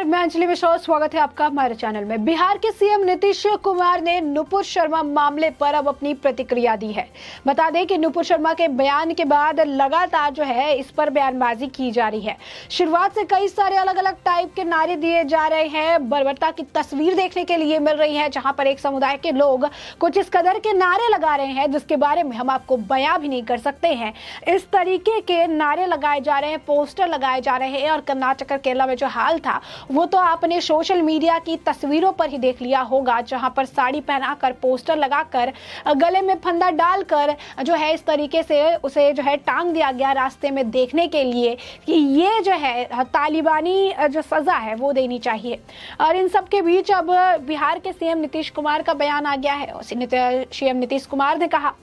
मैं अंजलि मिश्रा, स्वागत है आपका हमारे चैनल में। बिहार के सीएम नीतीश कुमार ने नुपुर शर्मा मामले पर अब अपनी प्रतिक्रिया दी है। बता दें कि नुपुर शर्मा के बयान के बाद लगातार जो है इस पर बयानबाजी की जा रही है। शुरुआत से कई सारे अलग अलग टाइप के नारे दिए जा रहे हैं। बर्बरता की तस्वीर देखने के लिए मिल रही है, जहां पर एक समुदाय के लोग कुछ इस कदर के नारे लगा रहे हैं जिसके बारे में हम आपको बयां भी नहीं कर सकते हैं। इस तरीके के नारे लगाए जा रहे हैं, पोस्टर लगाए जा रहे हैं। और कर्नाटक और केरला में जो हाल था वो तो आपने सोशल मीडिया की तस्वीरों पर ही देख लिया होगा, जहां पर साड़ी पहनाकर, पोस्टर लगाकर, गले में फंदा डालकर जो है इस तरीके से उसे जो है टांग दिया गया रास्ते में, देखने के लिए कि ये जो है तालिबानी जो सजा है वो देनी चाहिए। और इन सब के बीच अब बिहार के सीएम नीतीश कुमार का बयान आ गया है। सीएम नीतीश कुमार ने कहा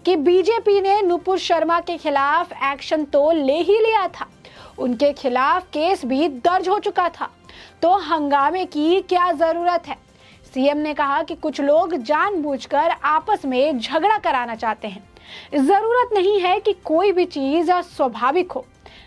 कि बीजेपी ने नुपुर शर्मा के खिलाफ एक्शन तो ले ही लिया था, उनके खिलाफ केस भी दर्ज हो चुका था, तो हंगामे की क्या जरूरत है। सीएम ने कहा कि कुछ लोग जानबूझकर आपस में झगड़ा कराना चाहते हैं। जरूरत नहीं है कि कोई भी चीज स्वाभाविक हो।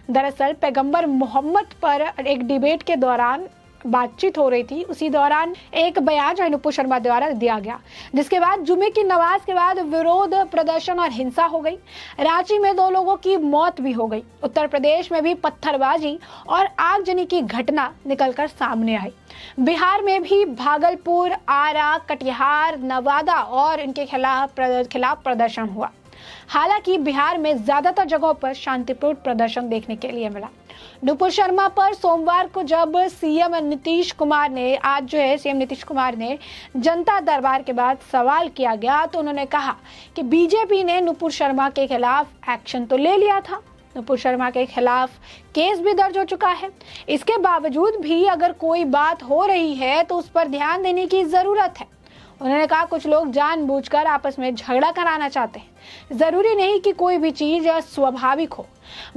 दरअसल पैगंबर मोहम्मद पर एक डिबेट के दौरान बातचीत हो रही थी, उसी दौरान एक बयान जो नुपुर शर्मा द्वारा दिया गया, जिसके बाद जुमे की नमाज के बाद विरोध प्रदर्शन और हिंसा हो गई। रांची में 2 लोगों की मौत भी हो गई। उत्तर प्रदेश में भी पत्थरबाजी और आगजनी की घटना निकलकर सामने आई। बिहार में भी भागलपुर, आरा, कटिहार, नवादा और इनके खिलाफ प्रदर्शन हुआ। हालांकि बिहार में ज्यादातर जगहों पर शांतिपूर्ण प्रदर्शन देखने के लिए मिला। नुपुर शर्मा पर सोमवार को जब सीएम नीतीश कुमार ने जनता दरबार के बाद सवाल किया गया, तो उन्होंने कहा कि बीजेपी ने नुपुर शर्मा के खिलाफ एक्शन तो ले लिया था, नुपुर शर्मा के खिलाफ केस भी दर्ज हो चुका है। इसके बावजूद भी अगर कोई बात हो रही है तो उस पर ध्यान देने की जरूरत है। उन्होंने कहा कुछ लोग जानबूझकर आपस में झगड़ा कराना चाहते हैं। जरूरी नहीं कि कोई भी चीज स्वाभाविक हो।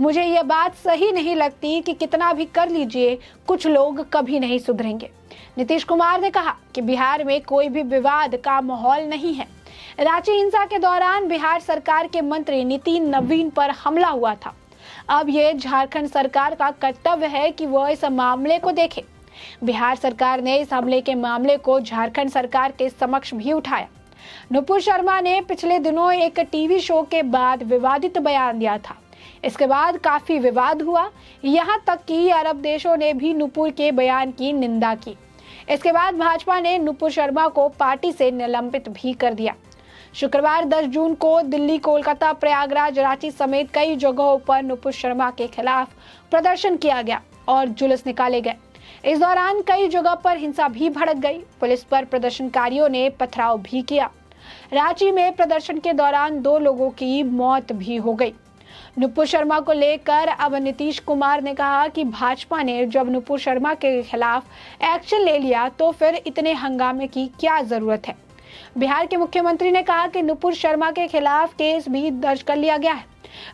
मुझे यह बात सही नहीं लगती कि कितना भी कर लीजिए, कुछ लोग कभी नहीं सुधरेंगे। नीतीश कुमार ने कहा कि बिहार में कोई भी विवाद का माहौल नहीं है। रांची हिंसा के दौरान बिहार सरकार के मंत्री नितिन नवीन पर हमला हुआ था। अब ये झारखंड सरकार का कर्तव्य है कि वह इस मामले को देखे। बिहार सरकार ने इस हमले के मामले को झारखंड सरकार के समक्ष भी उठाया। नुपुर शर्मा ने पिछले दिनों एक टीवी शो के बाद विवादित बयान दिया था। इसके बाद काफी विवाद हुआ, यहाँ तक कि अरब देशों ने भी नुपुर के बयान की निंदा की। इसके बाद भाजपा ने नुपुर शर्मा को पार्टी से निलंबित भी कर दिया। शुक्रवार 10 जून को दिल्ली, कोलकाता, प्रयागराज, रांची समेत कई जगहों पर नुपुर शर्मा के खिलाफ प्रदर्शन किया गया और जुलूस निकाले गए। इस दौरान कई जगह पर हिंसा भी भड़क गई। पुलिस पर प्रदर्शनकारियों ने पथराव भी किया। रांची में प्रदर्शन के दौरान 2 लोगों की मौत भी हो गई। नुपुर शर्मा को लेकर अब नीतीश कुमार ने कहा कि भाजपा ने जब नुपुर शर्मा के खिलाफ एक्शन ले लिया तो फिर इतने हंगामे की क्या जरूरत है। बिहार के मुख्यमंत्री ने कहा कि नुपुर शर्मा के खिलाफ केस भी दर्ज कर लिया गया है।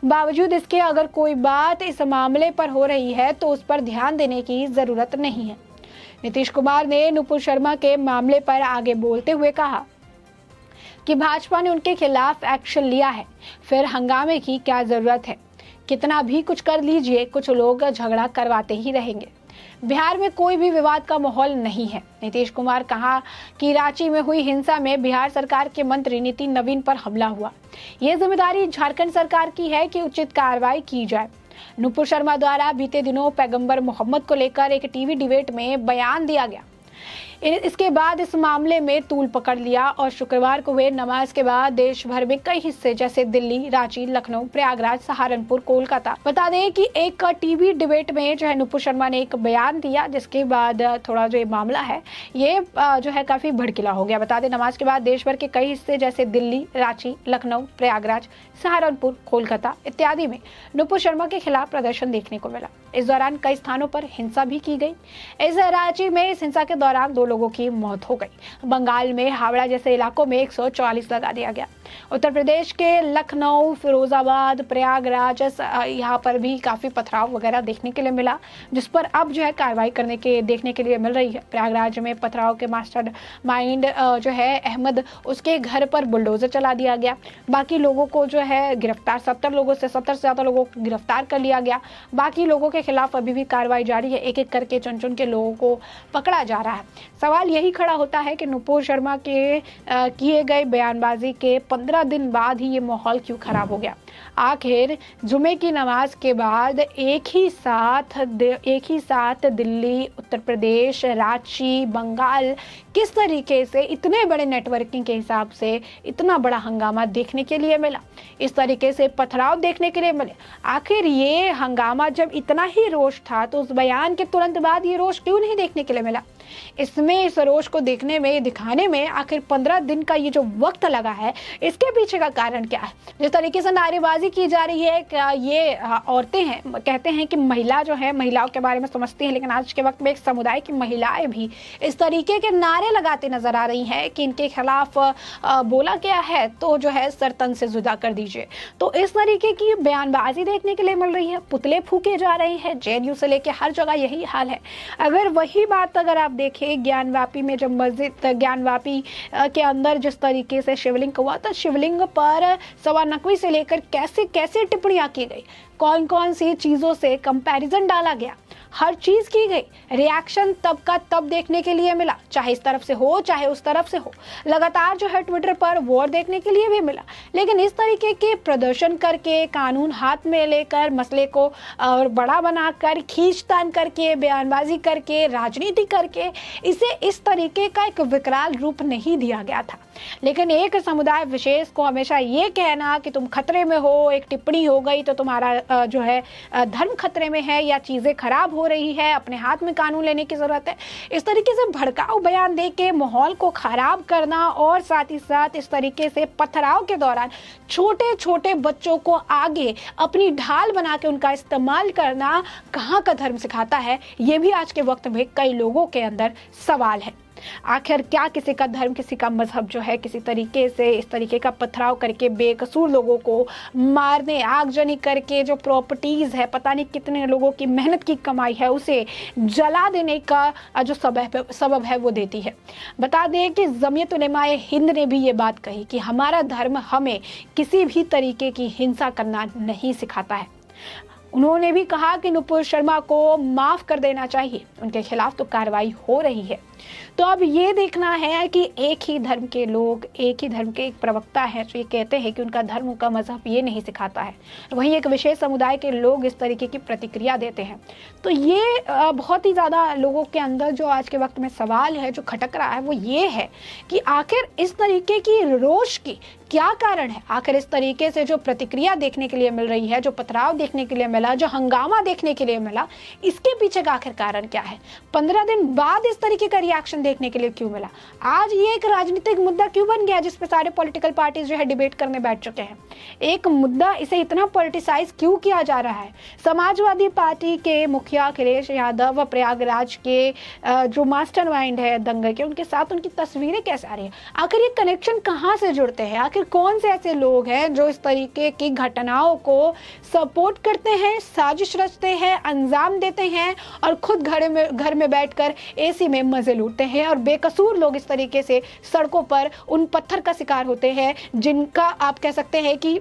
बावजूद इसके अगर कोई बात इस मामले पर हो रही है तो उस पर ध्यान देने की जरूरत नहीं है। नीतीश कुमार ने नुपुर शर्मा के मामले पर आगे बोलते हुए कहा कि भाजपा ने उनके खिलाफ एक्शन लिया है, फिर हंगामे की क्या जरूरत है। कितना भी कुछ कर लीजिए, कुछ लोग झगड़ा करवाते ही रहेंगे। बिहार में कोई भी विवाद का माहौल नहीं है। नीतीश कुमार कहा कि रांची में हुई हिंसा में बिहार सरकार के मंत्री नितिन नवीन पर हमला हुआ। ये जिम्मेदारी झारखंड सरकार की है कि उचित कार्रवाई की जाए। नुपुर शर्मा द्वारा बीते दिनों पैगंबर मोहम्मद को लेकर एक टीवी डिबेट में बयान दिया गया। इसके बाद इस मामले में तूल पकड़ लिया और शुक्रवार को हुए नमाज के बाद देश भर में कई हिस्से जैसे दिल्ली, रांची, लखनऊ, प्रयागराज, सहारनपुर, कोलकाता। बता दें कि एक टीवी डिबेट में जो है नुपुर शर्मा ने एक बयान दिया, जिसके बाद थोड़ा जो ये मामला है ये जो है काफी भड़कीला हो गया। बता दें नमाज के बाद देश भर के कई हिस्से जैसे दिल्ली, रांची, लखनऊ, प्रयागराज, सहारनपुर, कोलकाता इत्यादि में नुपुर शर्मा के खिलाफ प्रदर्शन देखने को मिला। इस दौरान कई स्थानों पर हिंसा भी की गई। इस रांची में इस हिंसा के दौरान 2 लोगों की मौत हो गई। बंगाल में हावड़ा जैसे इलाकों में 144 लगा दिया गया। उत्तर प्रदेश के लखनऊ, फिरोजाबाद, प्रयागराज यहाँ पर भी काफ़ी पथराव वगैरह देखने के लिए मिला, जिस पर अब जो है कार्रवाई करने के देखने के लिए मिल रही है। प्रयागराज में पथराव के मास्टर माइंड जो है अहमद, उसके घर पर बुलडोजर चला दिया गया। बाकी लोगों को जो है गिरफ्तार, 70 से ज़्यादा लोगों को गिरफ्तार कर लिया गया। बाकी लोगों के खिलाफ अभी भी कार्रवाई जारी है, एक एक करके चुन चुन के लोगों को पकड़ा जा रहा है। सवाल यही खड़ा होता है कि नुपुर शर्मा के किए गए बयानबाजी के 15 दिन बाद ही ये माहौल क्यों खराब हो गया। आखिर जुमे की नमाज के बाद एक ही साथ दिल्ली, उत्तर प्रदेश, रांची, बंगाल किस तरीके से इतने बड़े नेटवर्किंग के हिसाब से इतना बड़ा हंगामा देखने के लिए मिला, इस तरीके से पथराव देखने के लिए मिले। आखिर ये हंगामा जब इतना ही रोष था तो उस बयान के तुरंत बाद ये रोष क्यों नहीं देखने के लिए मिला। इस रोष को देखने में, दिखाने में आखिर 15 दिन का ये जो वक्त लगा है, इसके पीछे का कारण क्या है। जिस तरीके से नारेबाजी की जा रही है, क्या ये औरतें हैं, कहते हैं कि महिला जो है महिलाओं के बारे में समझती हैं, लेकिन आज के वक्त में एक समुदाय की महिलाएं भी इस तरीके के नारे लगाते नजर आ रही हैं कि इनके खिलाफ बोला गया है तो जो है सर तन से जुदा कर दीजिए। तो इस तरीके की बयानबाजी देखने के लिए मिल रही है, पुतले फूके जा रहे हैं, जेएनयू से लेकर हर जगह यही हाल है। अगर वही बात अगर आप देखें ज्ञानवापी में, जब मस्जिद ज्ञानवापी के अंदर जिस तरीके से शिवलिंग हुआ था, शिवलिंग पर सवा नकवी से लेकर कैसे कैसे टिप्पणियां की गई, कौन कौन सी चीजों से कंपैरिजन डाला गया, हर चीज की गई। रिएक्शन तब का तब देखने के लिए मिला, चाहे इस तरफ से हो चाहे उस तरफ से हो। लगातार जो है ट्विटर पर वॉर देखने के लिए भी मिला। लेकिन इस तरीके के प्रदर्शन करके, कानून हाथ में लेकर, मसले को और बड़ा बनाकर, खींचतान करके, बयानबाजी करके, राजनीति करके इसे इस तरीके का एक विकराल रूप नहीं दिया गया था। लेकिन एक समुदाय विशेष को हमेशा ये कहना कि तुम खतरे में हो, एक टिप्पणी हो गई तो तुम्हारा जो है धर्म खतरे में है या चीजें खराब हो रही है, अपने हाथ में कानून लेने की जरूरत है, इस तरीके से भड़काऊ बयान दे के माहौल को खराब करना और साथ ही साथ इस तरीके से पथराव के दौरान छोटे छोटे बच्चों को आगे अपनी ढाल बना के उनका इस्तेमाल करना कहाँ का धर्म सिखाता है, ये भी आज के वक्त में कई लोगों के अंदर सवाल है। आखिर क्या किसी का धर्म, किसी का मजहब जो है किसी तरीके से इस तरीके का पथराव करके बेकसूर लोगों को मारने, आगजनी करके जो प्रॉपर्टीज है, पता नहीं कितने लोगों की मेहनत की कमाई है, उसे जला देने का जो सबब है वो देती है। बता दें कि जमीयत उलेमाए हिंद ने भी ये बात कही कि हमारा धर्म हमें किसी भी तरीके की हिंसा करना नहीं सिखाता है। उन्होंने भी कहा कि नुपुर शर्मा को माफ कर देना चाहिए, उनके खिलाफ तो कार्रवाई हो रही है। तो अब ये देखना है कि एक ही धर्म के लोग, एक ही धर्म के एक प्रवक्ता हैं जो ये कहते हैं कि उनका धर्म, उनका मजहब ये नहीं सिखाता है, वहीं एक विशेष समुदाय के लोग इस तरीके की प्रतिक्रिया देते हैं। तो ये बहुत ही ज़्यादा लोगों के अंदर जो आज के वक्त में सवाल है, जो खटक रहा है, वो ये है कि आखिर इस तरीके की रोष की क्या कारण है। आखिर इस तरीके से जो प्रतिक्रिया देखने के लिए मिल रही है, जो पथराव देखने के लिए मिला, जो हंगामा देखने के लिए मिला, इसके पीछे का आखिर कारण क्या है। 15 दिन बाद इस तरीके का रिएक्शन देखने के लिए क्यों मिला। आज ये एक राजनीतिक मुद्दा क्यों बन गया जिसपे सारे पॉलिटिकल पार्टीज जो है डिबेट करने बैठ चुके हैं। एक मुद्दा, इसे इतना पॉलिटिसाइज क्यों किया जा रहा है। समाजवादी पार्टी के मुखिया अखिलेश यादव व प्रयागराज के जो मास्टरमाइंड है दंगल के, उनके साथ उनकी तस्वीरें कैसे आ रही है। आखिर ये कनेक्शन कहाँ से जुड़ते हैं। आखिर कौन से ऐसे लोग हैं जो इस तरीके की घटनाओं को सपोर्ट करते हैं, साजिश रचते हैं, अंजाम देते हैं और खुद घर में बैठकर एसी में मजे लूटते हैं और बेकसूर लोग इस तरीके से सड़कों पर उन पत्थर का शिकार होते हैं जिनका आप कह सकते हैं कि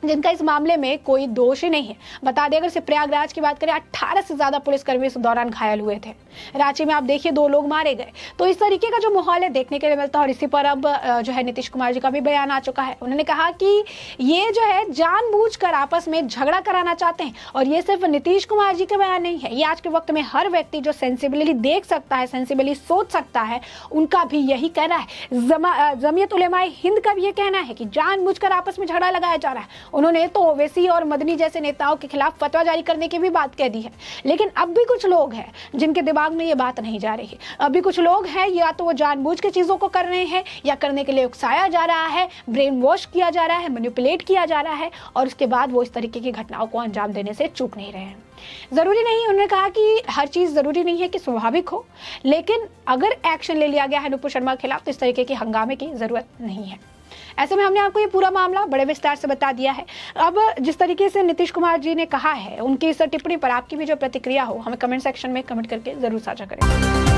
जिनका इस मामले में कोई दोष ही नहीं है। बता दें, अगर सिर्फ प्रयागराज की बात करें, 18 से ज्यादा पुलिसकर्मी इस दौरान घायल हुए थे। रांची में आप देखिए 2 लोग मारे गए। तो इस तरीके का जो माहौल है देखने के लिए मिलता है। और इसी पर अब जो है नीतीश कुमार जी का भी बयान आ चुका है। उन्होंने कहा कि ये जो है जानबूझकर आपस में झगड़ा कराना चाहते हैं। और ये सिर्फ नीतीश कुमार जी का बयान नहीं है, ये आज के वक्त में हर व्यक्ति जो सेंसिबली देख सकता है, सेंसिबली सोच सकता है, उनका भी यही कहना है। जमीयत उलेमाए हिंद का भी ये कहना है कि जानबूझकर आपस में झगड़ा लगाया जा रहा है। उन्होंने तो ओवैसी और मदनी जैसे नेताओं के खिलाफ फतवा जारी करने की भी बात कह दी है। लेकिन अब भी कुछ लोग हैं जिनके दिमाग में ये बात नहीं जा रही है। अभी कुछ लोग हैं, या तो वो जानबूझ के चीजों को कर रहे हैं या करने के लिए उकसाया जा रहा है, ब्रेन वॉश किया जा रहा है, मैनिपुलेट किया जा रहा है और उसके बाद वो इस तरीके की घटनाओं को अंजाम देने से चूक नहीं रहे हैं। जरूरी नहीं, उन्होंने कहा कि हर चीज जरूरी नहीं है कि स्वाभाविक हो, लेकिन अगर एक्शन ले लिया गया है नुपुर शर्मा के खिलाफ तो इस तरीके के हंगामे की जरूरत नहीं है। ऐसे में हमने आपको ये पूरा मामला बड़े विस्तार से बता दिया है। अब जिस तरीके से नीतीश कुमार जी ने कहा है, उनकी इस टिप्पणी पर आपकी भी जो प्रतिक्रिया हो, हमें कमेंट सेक्शन में कमेंट करके जरूर साझा करें।